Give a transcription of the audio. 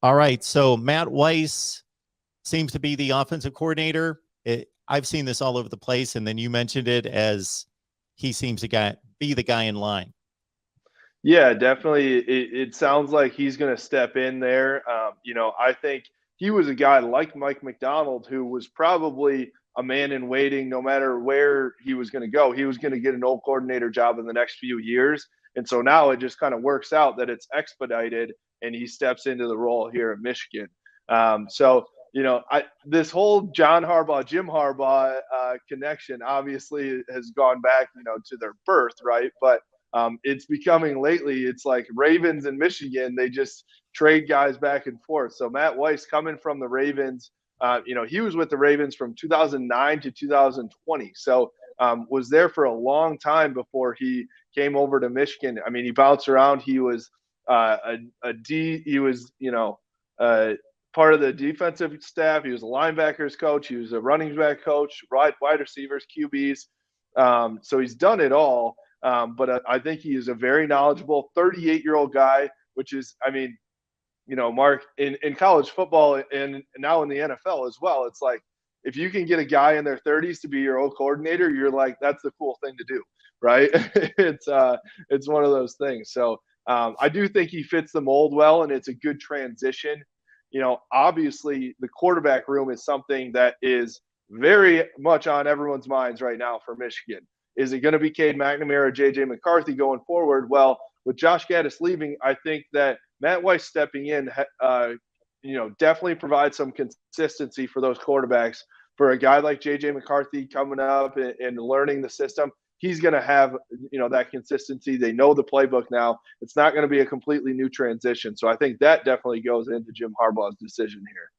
All right. So Matt Weiss seems to be the offensive coordinator. I've seen this all over the place, and then you mentioned it as he seems to be the guy in line. Yeah, definitely. It sounds like he's going to step in there. I think he was a guy like Mike McDonald who was probably a man in waiting no matter where he was going to go. He was going to get an old coordinator job in the next few years. And so now it just kind of works out that it's expedited and he steps into the role here at Michigan. This whole John Harbaugh, Jim Harbaugh connection obviously has gone back, to their birth, right? But it's becoming lately, it's like Ravens and Michigan, they just trade guys back and forth. So Matt Weiss coming from the Ravens, he was with the Ravens from 2009 to 2020. So was there for a long time before he came over to Michigan. I mean, he bounced around. He was part of the defensive staff. He was a linebackers coach. He was a running back coach, wide receivers, QBs. So he's done it all. But I think he is a very knowledgeable 38-year-old guy, which is, Mark, in college football and now in the NFL as well, it's like if you can get a guy in their 30s to be your old coordinator, you're like, that's the cool thing to do, right? It's one of those things. So I do think he fits the mold well, and it's a good transition. Obviously the quarterback room is something that is very much on everyone's minds right now for Michigan. Is it going to be Cade McNamara or J.J. McCarthy going forward? Well, with Josh Gattis leaving, I think that Matt Weiss stepping in, definitely provides some consistency for those quarterbacks. For a guy like J.J. McCarthy coming up and learning the system, he's going to have, that consistency. They know the playbook now. It's not going to be a completely new transition. So I think that definitely goes into Jim Harbaugh's decision here.